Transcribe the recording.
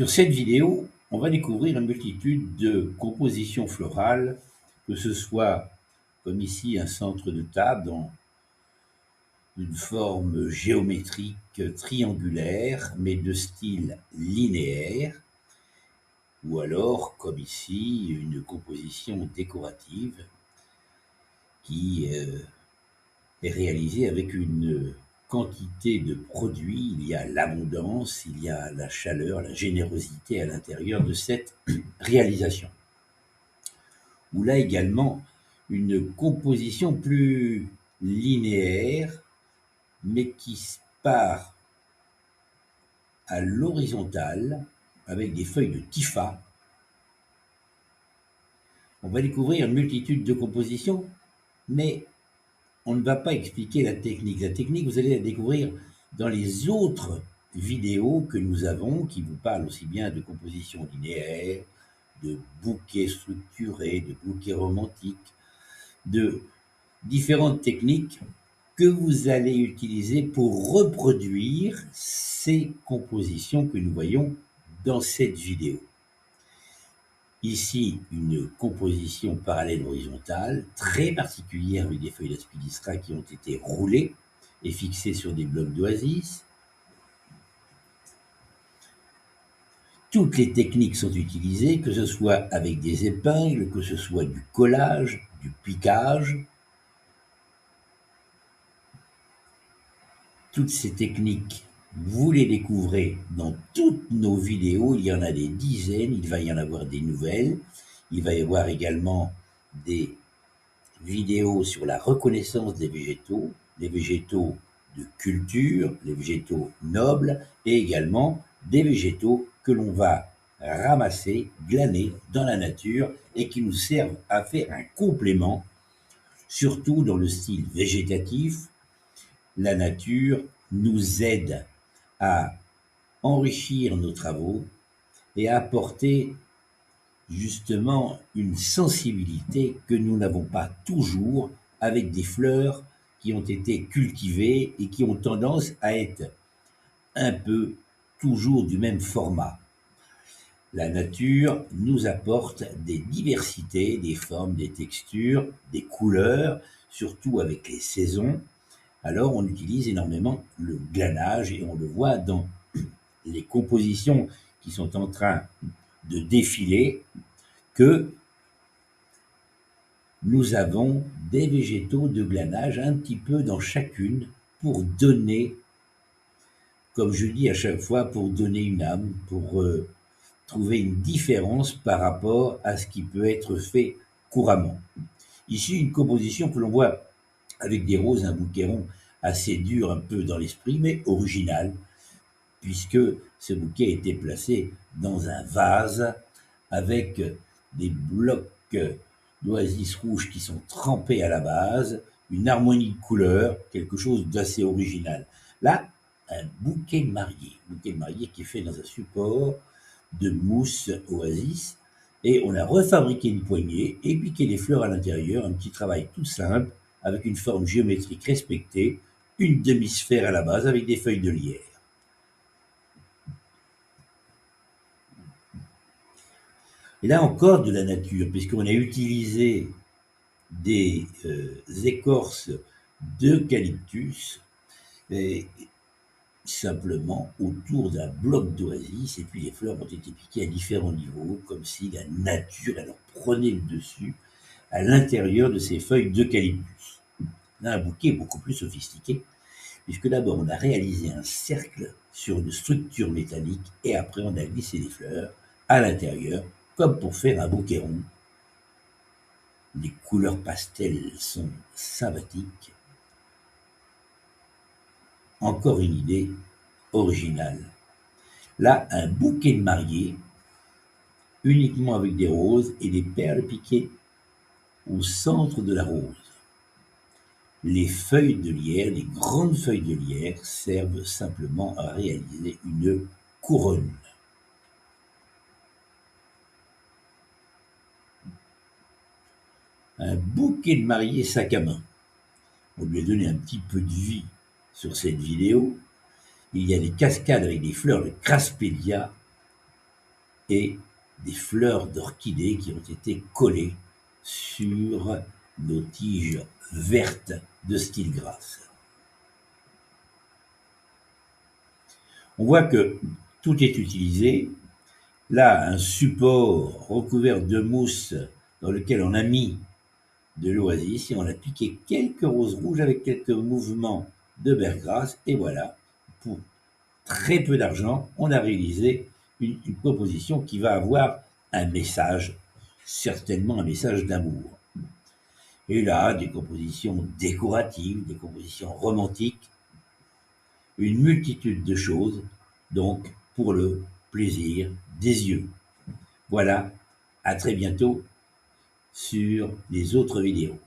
Sur cette vidéo, on va découvrir une multitude de compositions florales, que ce soit, comme ici, un centre de table dans une forme géométrique triangulaire, mais de style linéaire, ou alors, comme ici, une composition décorative qui est réalisée avec une quantité de produits. Il y a l'abondance, il y a la chaleur, la générosité à l'intérieur de cette réalisation. Ou là également une composition plus linéaire, mais qui part à l'horizontale avec des feuilles de Tifa. On va découvrir une multitude de compositions, mais on ne va pas expliquer la technique. La technique, vous allez la découvrir dans les autres vidéos que nous avons, qui vous parlent aussi bien de composition linéaire, de bouquets structurés, de bouquets romantiques, de différentes techniques que vous allez utiliser pour reproduire ces compositions que nous voyons dans cette vidéo. Ici, une composition parallèle horizontale, très particulière avec des feuilles d'aspidistra qui ont été roulées et fixées sur des blocs d'oasis. Toutes les techniques sont utilisées, que ce soit avec des épingles, que ce soit du collage, du piquage. Toutes ces techniques, vous les découvrez dans toutes nos vidéos. Il y en a des dizaines, il va y en avoir des nouvelles. Il va y avoir également des vidéos sur la reconnaissance des végétaux de culture, les végétaux nobles, et également des végétaux que l'on va ramasser, glaner dans la nature et qui nous servent à faire un complément, surtout dans le style végétatif. La nature nous aide à enrichir nos travaux et à apporter justement une sensibilité que nous n'avons pas toujours avec des fleurs qui ont été cultivées et qui ont tendance à être un peu toujours du même format. La nature nous apporte des diversités, des formes, des textures, des couleurs, surtout avec les saisons. Alors on utilise énormément le glanage et on le voit dans les compositions qui sont en train de défiler, que nous avons des végétaux de glanage un petit peu dans chacune pour donner, comme je dis à chaque fois, pour donner une âme, pour trouver une différence par rapport à ce qui peut être fait couramment. Ici, une composition que l'on voit avec des roses, un bouquet rond assez dur un peu dans l'esprit, mais original, puisque ce bouquet a été placé dans un vase avec des blocs d'oasis rouges qui sont trempés à la base, une harmonie de couleurs, quelque chose d'assez original. Là, un bouquet marié qui est fait dans un support de mousse oasis, et on a refabriqué une poignée et piqué les fleurs à l'intérieur, un petit travail tout simple, avec une forme géométrique respectée, une demi-sphère à la base avec des feuilles de lierre. Et là encore de la nature, puisqu'on a utilisé des écorces d'eucalyptus simplement autour d'un bloc d'oasis, et puis les fleurs ont été piquées à différents niveaux, comme si la nature alors prenait le dessus à l'intérieur de ces feuilles d'eucalyptus. Là, un bouquet beaucoup plus sophistiqué, puisque d'abord on a réalisé un cercle sur une structure métallique, et après on a glissé les fleurs à l'intérieur, comme pour faire un bouquet rond. Les couleurs pastel sont sympathiques. Encore une idée originale. Là, un bouquet de mariée, uniquement avec des roses et des perles piquées au centre de la rose. Les feuilles de lierre, les grandes feuilles de lierre, servent simplement à réaliser une couronne. Un bouquet de mariée sac à main. On lui a donné un petit peu de vie sur cette vidéo. Il y a des cascades avec des fleurs de Craspedia et des fleurs d'orchidées qui ont été collées sur nos tiges vertes de Steelgrass. On voit que tout est utilisé. Là, un support recouvert de mousse dans lequel on a mis de l'oasis et on a piqué quelques roses rouges avec quelques mouvements de berggrasse. Et voilà, pour très peu d'argent, on a réalisé une composition qui va avoir un message, certainement un message d'amour. Et là, des compositions décoratives, des compositions romantiques, une multitude de choses, donc pour le plaisir des yeux. Voilà, à très bientôt sur les autres vidéos.